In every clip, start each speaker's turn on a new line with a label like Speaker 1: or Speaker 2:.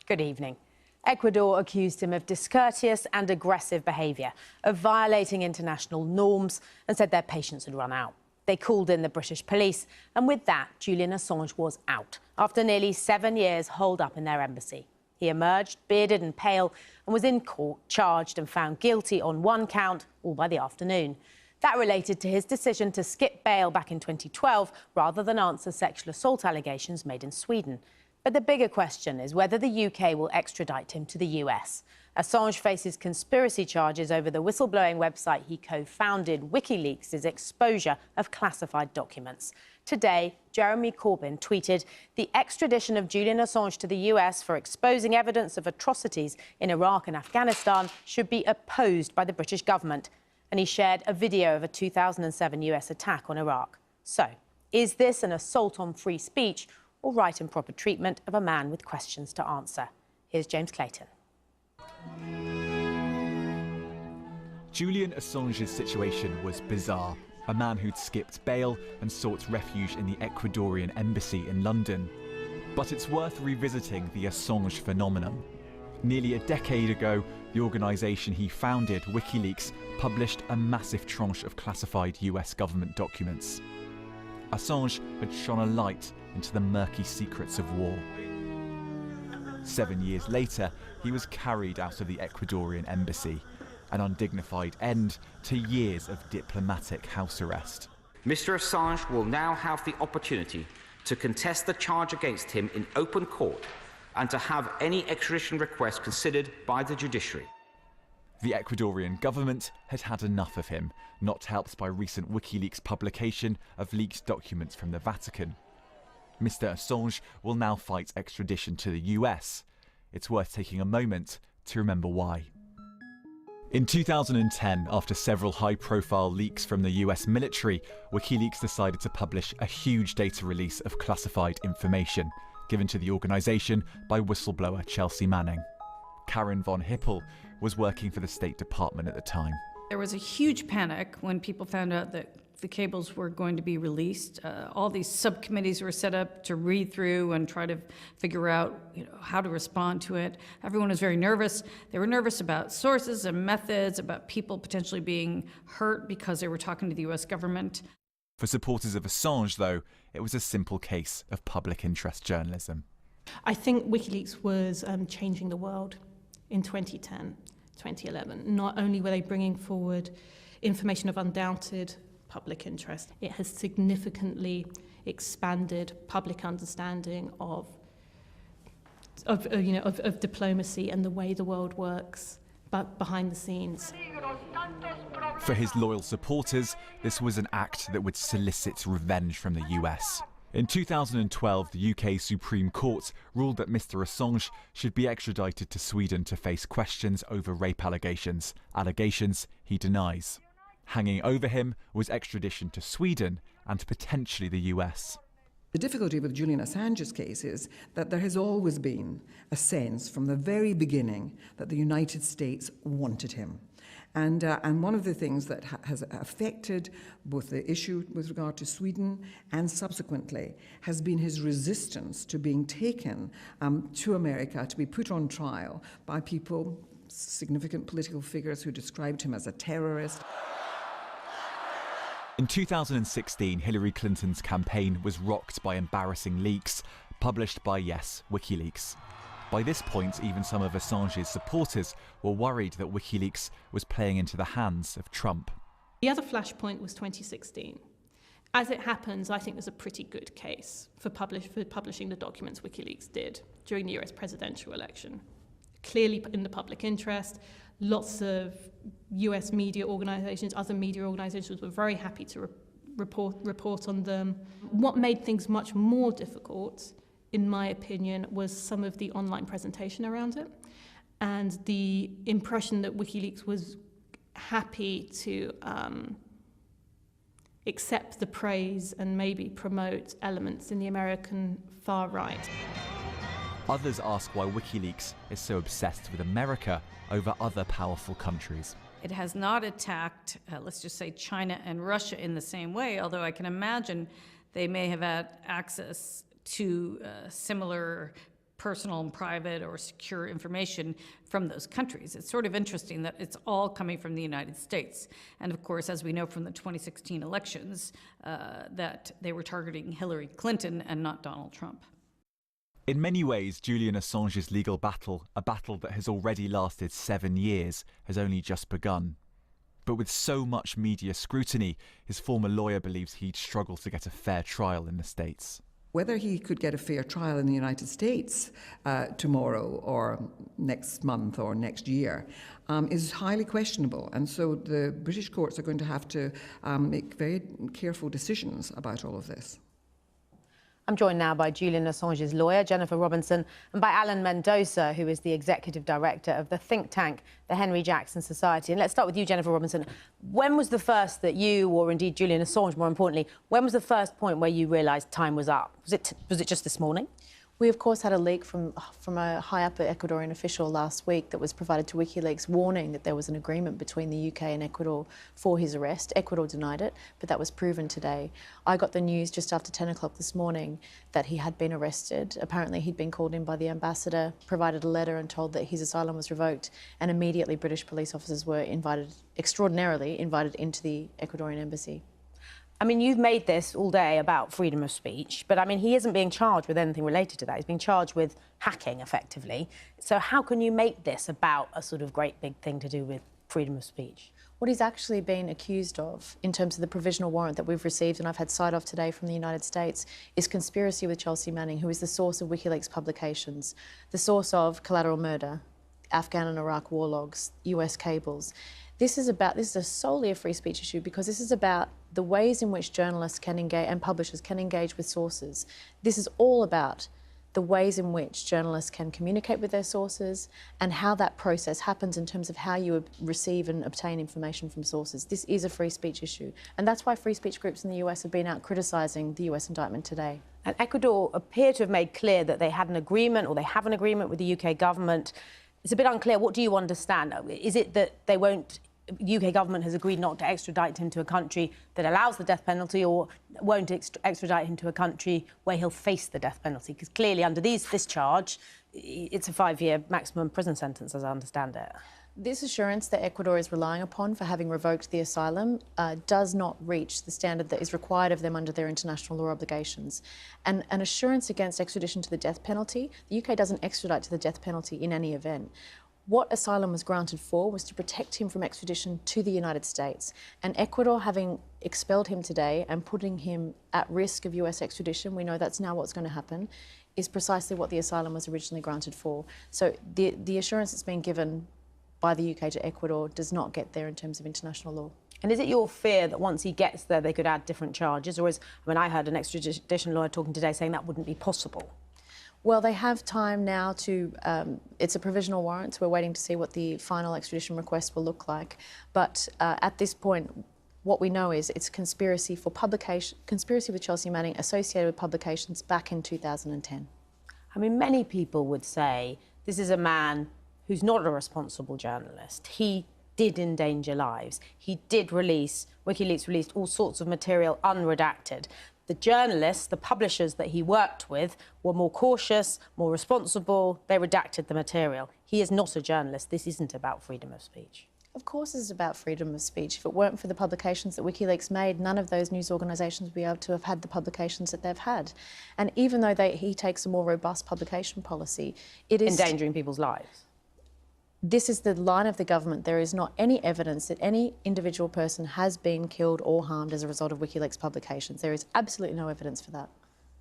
Speaker 1: Good evening. Ecuador accused him of discourteous and aggressive behaviour, of violating international norms, and said their patience had run out. They called in the British police, and with that, Julian Assange was out after nearly 7 years holed up in their embassy. He emerged, bearded and pale, and was in court, charged and found guilty on one count, all by the afternoon. That related to his decision to skip bail back in 2012 rather than answer sexual assault allegations made in Sweden. But the bigger question is whether the UK will extradite him to the US. Assange faces conspiracy charges over the whistleblowing website he co-founded, WikiLeaks' exposure of classified documents. Today, Jeremy Corbyn tweeted, "The extradition of Julian Assange to the US for exposing evidence of atrocities in Iraq and Afghanistan should be opposed by the British government." And he shared a video of a 2007 US attack on Iraq. So, is this an assault on free speech or right and proper treatment of a man with questions to answer? Here's James Clayton.
Speaker 2: Julian Assange's situation was bizarre. A man who'd skipped bail and sought refuge in the Ecuadorian embassy in London. But it's worth revisiting the Assange phenomenon. Nearly a decade ago, the organisation he founded, WikiLeaks, published a massive tranche of classified US government documents. Assange had shone a light into the murky secrets of war. 7 years later, he was carried out of the Ecuadorian embassy, an undignified end to years of diplomatic house arrest.
Speaker 3: Mr. Assange will now have the opportunity to contest the charge against him in open court and to have any extradition request considered by the judiciary.
Speaker 2: The Ecuadorian government had had enough of him, not helped by recent WikiLeaks publication of leaked documents from the Vatican. Mr. Assange will now fight extradition to the US. It's worth taking a moment to remember why. In 2010, after several high-profile leaks from the US military, WikiLeaks decided to publish a huge data release of classified information, given to the organisation by whistleblower Chelsea Manning. Karen von Hippel was working for the State Department at the time.
Speaker 4: There was a huge panic when people found out that the cables were going to be released. All these subcommittees were set up to read through and try to figure out, how to respond to it. Everyone was very nervous. They were nervous about sources and methods, about people potentially being hurt because they were talking to the US government.
Speaker 2: For supporters of Assange, though, it was a simple case of public interest journalism.
Speaker 5: I think WikiLeaks was changing the world in 2010, 2011. Not only were they bringing forward information of undoubted public interest, it has significantly expanded public understanding of diplomacy and the way the world works, but behind the scenes.
Speaker 2: For his loyal supporters, this was an act that would solicit revenge from the US. In 2012, the UK Supreme Court ruled that Mr. Assange should be extradited to Sweden to face questions over rape allegations he denies. Hanging over him was extradition to Sweden and potentially the US.
Speaker 6: The difficulty with Julian Assange's case is that there has always been a sense from the very beginning that the United States wanted him. And one of the things that has affected both the issue with regard to Sweden and subsequently has been his resistance to being taken to America to be put on trial by people, significant political figures who described him as a terrorist.
Speaker 2: In 2016, Hillary Clinton's campaign was rocked by embarrassing leaks published by, yes, WikiLeaks. By this point, even some of Assange's supporters were worried that WikiLeaks was playing into the hands of Trump.
Speaker 5: The other flashpoint was 2016. As it happens, I think there's a pretty good case for publishing the documents WikiLeaks did during the US presidential election. Clearly in the public interest, lots of US media organizations, other media organizations were very happy to report on them. What made things much more difficult, in my opinion, was some of the online presentation around it and the impression that WikiLeaks was happy to accept the praise and maybe promote elements in the American far right.
Speaker 2: Others ask why WikiLeaks is so obsessed with America over other powerful countries.
Speaker 4: It has not attacked, let's just say, China and Russia in the same way, although I can imagine they may have had access to similar personal and private or secure information from those countries. It's sort of interesting that it's all coming from the United States. And of course, as we know from the 2016 elections, that they were targeting Hillary Clinton and not Donald Trump.
Speaker 2: In many ways, Julian Assange's legal battle, a battle that has already lasted 7 years, has only just begun. But with so much media scrutiny, his former lawyer believes he'd struggle to get a fair trial in the States.
Speaker 6: Whether he could get a fair trial in the United States tomorrow or next month or next year is highly questionable. And so the British courts are going to have to make very careful decisions about all of this.
Speaker 1: I'm joined now by Julian Assange's lawyer, Jennifer Robinson, and by Alan Mendoza, who is the executive director of the think tank, the Henry Jackson Society. And let's start with you, Jennifer Robinson. When was the first that you, or indeed Julian Assange, more importantly, when was the first point where you realised time was up? Was it just this morning?
Speaker 7: We, of course, had a leak from a high-up Ecuadorian official last week that was provided to WikiLeaks warning that there was an agreement between the UK and Ecuador for his arrest. Ecuador denied it, but that was proven today. I got the news just after 10 o'clock this morning that he had been arrested. Apparently, he'd been called in by the ambassador, provided a letter and told that his asylum was revoked, and immediately British police officers were extraordinarily invited into the Ecuadorian embassy.
Speaker 1: I mean, you've made this all day about freedom of speech, but I mean, he isn't being charged with anything related to that. He's being charged with hacking, effectively. So how can you make this about a sort of great big thing to do with freedom of speech?
Speaker 7: What he's actually been accused of, in terms of the provisional warrant that we've received, and I've had sight of today from the United States, is conspiracy with Chelsea Manning, who is the source of WikiLeaks publications, the source of Collateral Murder, Afghan and Iraq war logs, US cables. This is solely a free speech issue because this is about the ways in which journalists can engage and publishers can engage with sources. This is all about the ways in which journalists can communicate with their sources and how that process happens in terms of how you receive and obtain information from sources. This is a free speech issue. And that's why free speech groups in the US have been out criticising the US indictment today.
Speaker 1: And Ecuador appear to have made clear that they had an agreement, or they have an agreement with the UK government. It's a bit unclear. What do you understand? Is it that they won't... The UK government has agreed not to extradite him to a country that allows the death penalty, or won't extradite him to a country where he'll face the death penalty? Because clearly under this charge, it's a 5-year maximum prison sentence, as I understand it.
Speaker 7: This assurance that Ecuador is relying upon for having revoked the asylum does not reach the standard that is required of them under their international law obligations. And an assurance against extradition to the death penalty, the UK doesn't extradite to the death penalty in any event. What asylum was granted for was to protect him from extradition to the United States. And Ecuador, having expelled him today and putting him at risk of US extradition, we know that's now what's going to happen, is precisely what the asylum was originally granted for. So the assurance that's been given by the UK to Ecuador does not get there in terms of international law.
Speaker 1: And is it your fear that once he gets there, they could add different charges? Or I heard an extradition lawyer talking today saying that wouldn't be possible.
Speaker 7: Well, they have time now to, it's a provisional warrant, so we're waiting to see what the final extradition request will look like. But at this point, what we know is it's conspiracy with Chelsea Manning associated with publications back in 2010.
Speaker 1: I mean, many people would say this is a man who's not a responsible journalist. He did endanger lives. He did release, WikiLeaks released all sorts of material unredacted. The journalists, the publishers that he worked with, were more cautious, more responsible. They redacted the material. He is not a journalist. This isn't about freedom of speech.
Speaker 7: Of course it's about freedom of speech. If it weren't for the publications that WikiLeaks made, none of those news organisations would be able to have had the publications that they've had. And even though he takes a more robust publication policy, it is...
Speaker 1: endangering people's lives.
Speaker 7: This is the line of the government. There is not any evidence that any individual person has been killed or harmed as a result of WikiLeaks publications. There is absolutely no evidence for that.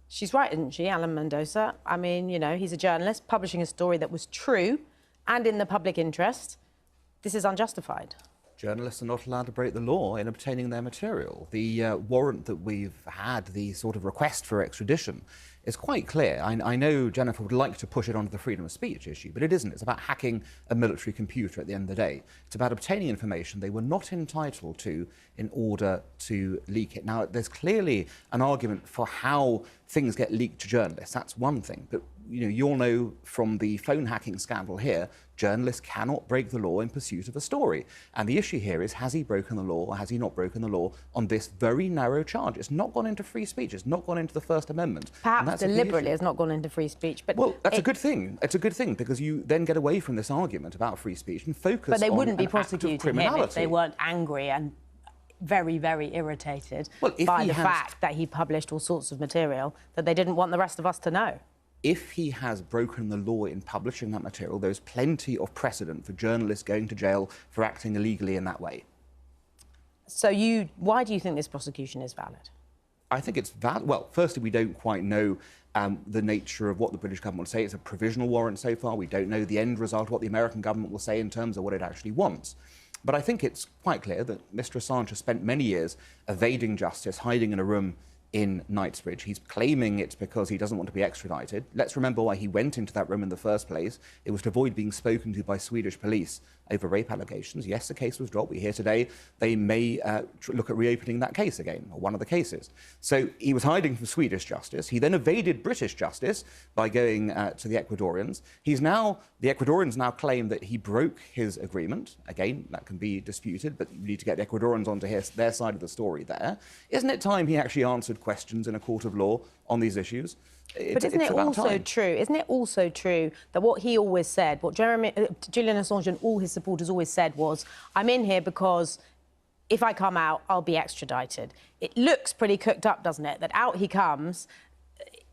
Speaker 1: She's right, isn't she, Alan Mendoza? I mean, you know, he's a journalist publishing a story that was true and in the public interest. This is unjustified.
Speaker 8: Journalists are not allowed to break the law in obtaining their material. The warrant that we've had, the sort of request for extradition, is quite clear. I know Jennifer would like to push it onto the freedom of speech issue, but it isn't. It's about hacking a military computer at the end of the day. It's about obtaining information they were not entitled to in order to leak it. Now, there's clearly an argument for how things get leaked to journalists. That's one thing. But you'll know from the phone hacking scandal here, journalists cannot break the law in pursuit of a story. And the issue here is, has he broken the law or has he not broken the law on this very narrow charge? It's not gone into free speech. It's not gone into the First Amendment.
Speaker 1: Perhaps deliberately has not gone into free speech. But
Speaker 8: well, that's a good thing. It's a good thing because you then get away from this argument about free speech and focus on
Speaker 1: But they wouldn't be
Speaker 8: an act of
Speaker 1: prosecuting him if they
Speaker 8: criminality.
Speaker 1: weren't angry and very, very irritated by the fact that he published all sorts of material that they didn't want the rest of us to know.
Speaker 8: If he has broken the law in publishing that material, there's plenty of precedent for journalists going to jail for acting illegally in that way.
Speaker 1: So why do you think this prosecution is valid?
Speaker 8: I think it's valid. Well, firstly, we don't quite know the nature of what the British government will say. It's a provisional warrant so far. We don't know the end result, what the American government will say in terms of what it actually wants. But I think it's quite clear that Mr. Assange has spent many years evading justice, hiding in a room in Knightsbridge. He's claiming it's because he doesn't want to be extradited. Let's remember why he went into that room in the first place. It was to avoid being spoken to by Swedish police over rape allegations. Yes, the case was dropped. We hear today they may look at reopening that case again, or one of the cases. So he was hiding from Swedish justice. He then evaded British justice by going to the Ecuadorians. The Ecuadorians now claim that he broke his agreement. Again, that can be disputed, but you need to get the Ecuadorians onto their side of the story there. Isn't it time he actually answered questions in a court of law on these issues?
Speaker 1: But isn't it also true? Isn't it also true that what he always said, what Julian Assange and all his supporters always said was, I'm in here because if I come out, I'll be extradited. It looks pretty cooked up, doesn't it? That out he comes,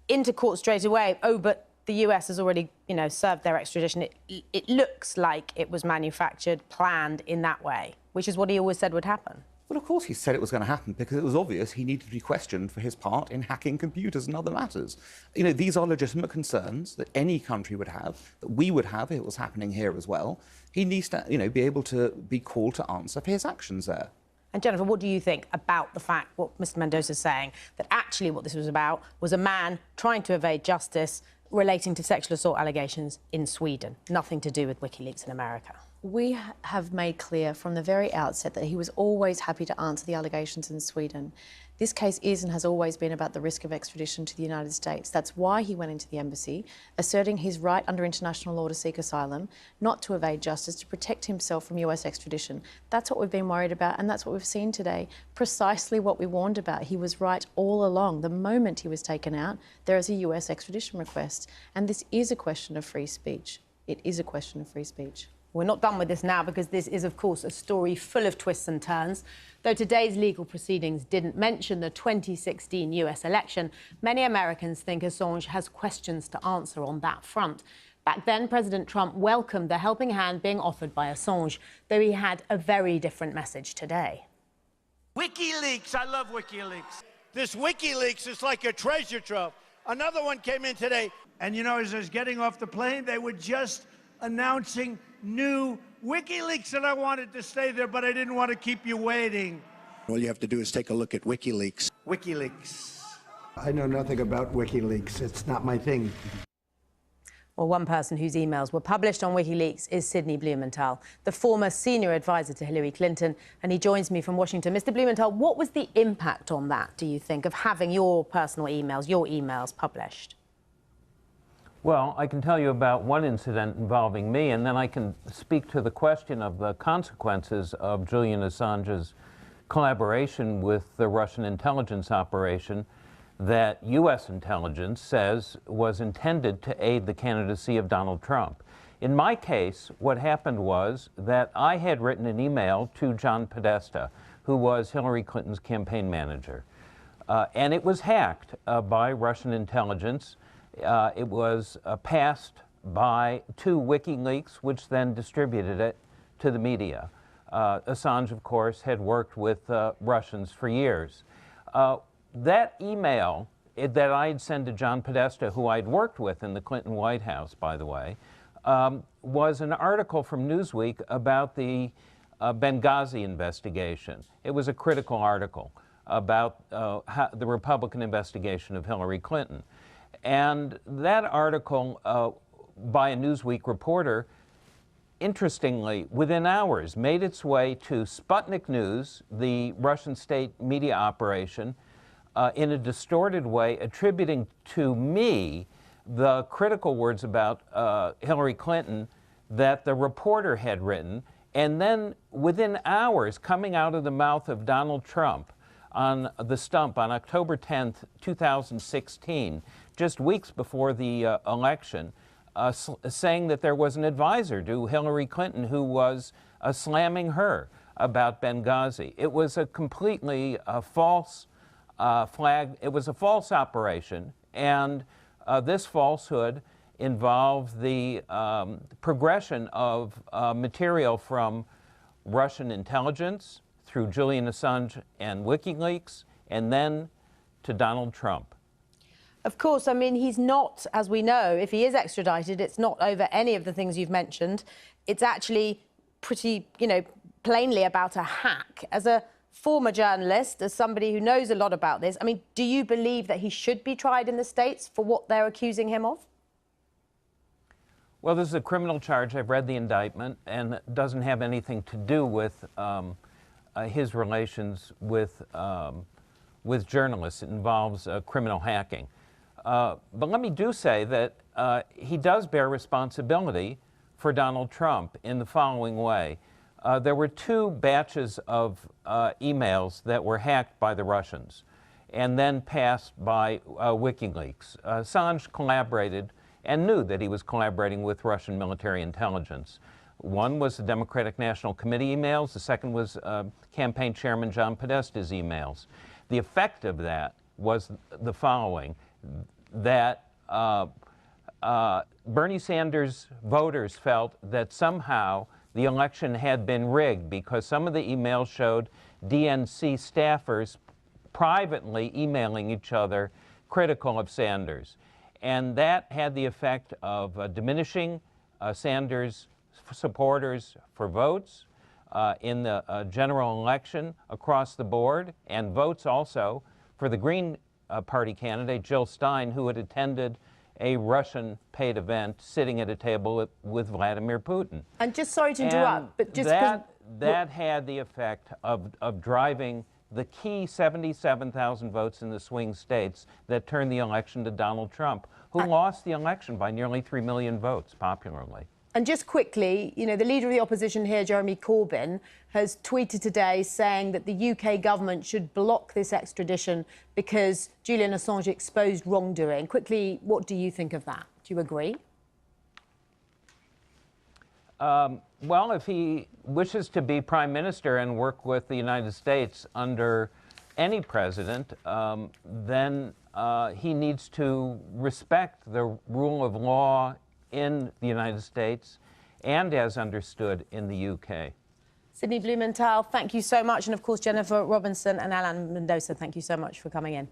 Speaker 1: into court straight away. Oh, but the US has already, served their extradition. It looks like it was manufactured, planned in that way, which is what he always said would happen.
Speaker 8: Well, of course he said it was going to happen because it was obvious he needed to be questioned for his part in hacking computers and other matters. These are legitimate concerns that any country would have, that we would have if it was happening here as well. He needs to, be able to be called to answer for his actions there.
Speaker 1: And Jennifer, what do you think about the fact, what Mr. Mendoza is saying, that actually what this was about was a man trying to evade justice relating to sexual assault allegations in Sweden, nothing to do with WikiLeaks in America?
Speaker 7: We have made clear from the very outset that he was always happy to answer the allegations in Sweden. This case is and has always been about the risk of extradition to the United States. That's why he went into the embassy, asserting his right under international law to seek asylum, not to evade justice, to protect himself from US extradition. That's what we've been worried about, and that's what we've seen today. Precisely what we warned about. He was right all along. The moment he was taken out, there is a US extradition request. And this is a question of free speech. It is a question of free speech.
Speaker 1: We're not done with this now because this is, of course, a story full of twists and turns. Though today's legal proceedings didn't mention the 2016 US election, many Americans think Assange has questions to answer on that front. Back then, President Trump welcomed the helping hand being offered by Assange, though he had a very different message today.
Speaker 9: WikiLeaks, I love WikiLeaks. This WikiLeaks is like a treasure trove. Another one came in today, and as I was getting off the plane, they were just announcing new WikiLeaks, and I wanted to stay there, but I didn't want to keep you waiting.
Speaker 10: All you have to do is take a look at WikiLeaks.
Speaker 9: WikiLeaks.
Speaker 11: I know nothing about WikiLeaks. It's not my thing.
Speaker 1: Well, one person whose emails were published on WikiLeaks is Sidney Blumenthal, the former senior advisor to Hillary Clinton, and he joins me from Washington. Mr. Blumenthal, what was the impact on that, do you think, of having your personal emails, your emails published?
Speaker 12: Well, I can tell you about one incident involving me, and then I can speak to the question of the consequences of Julian Assange's collaboration with the Russian intelligence operation that U.S. intelligence says was intended to aid the candidacy of Donald Trump. In my case, what happened was that I had written an email to John Podesta, who was Hillary Clinton's campaign manager, and it was hacked by Russian intelligence. It was passed to WikiLeaks, which then distributed it to the media. Assange, of course, had worked with Russians for years. That email that I'd sent to John Podesta, who I'd worked with in the Clinton White House, by the way, was an article from Newsweek about the Benghazi investigation. It was a critical article about the Republican investigation of Hillary Clinton. And that article by a Newsweek reporter, interestingly, within hours, made its way to Sputnik News, the Russian state media operation, in a distorted way, attributing to me the critical words about Hillary Clinton that the reporter had written, and then within hours coming out of the mouth of Donald Trump on the stump on October 10th, 2016, just weeks before the election, saying that there was an advisor to Hillary Clinton who was slamming her about Benghazi. It was a completely false flag. It was a false operation, and this falsehood involved the progression of material from Russian intelligence through Julian Assange and WikiLeaks, and then to Donald Trump.
Speaker 1: Of course, I mean, he's not, as we know, if he is extradited, it's not over any of the things you've mentioned. It's actually pretty, plainly about a hack. As a former journalist, as somebody who knows a lot about this, I mean, do you believe that he should be tried in the States for what they're accusing him of?
Speaker 12: Well, this is a criminal charge. I've read the indictment, and it doesn't have anything to do with his relations with journalists. It involves criminal hacking. But let me do say that he does bear responsibility for Donald Trump in the following way. There were 2 batches of emails that were hacked by the Russians and then passed by WikiLeaks. Assange collaborated and knew that he was collaborating with Russian military intelligence. One was the Democratic National Committee emails. The second was campaign chairman John Podesta's emails. The effect of that was the following, that Bernie Sanders voters felt that somehow the election had been rigged because some of the emails showed DNC staffers privately emailing each other critical of Sanders. And that had the effect of diminishing Sanders supporters for votes in the general election across the board, and votes also for the Green Party candidate, Jill Stein, who had attended a Russian paid event sitting at a table with Vladimir Putin.
Speaker 1: And just sorry to interrupt, but just
Speaker 12: that had the effect of driving the key 77,000 votes in the swing states that turned the election to Donald Trump, who lost the election by nearly 3 million votes popularly.
Speaker 1: And just quickly, the leader of the opposition here, Jeremy Corbyn, has tweeted today saying that the UK government should block this extradition because Julian Assange exposed wrongdoing. Quickly, what do you think of that? Do you agree?
Speaker 12: Well, if he wishes to be prime minister and work with the United States under any president, then he needs to respect the rule of law in the United States and as understood in the UK.
Speaker 1: Sydney Blumenthal, thank you so much. And of course, Jennifer Robinson and Alan Mendoza, thank you so much for coming in.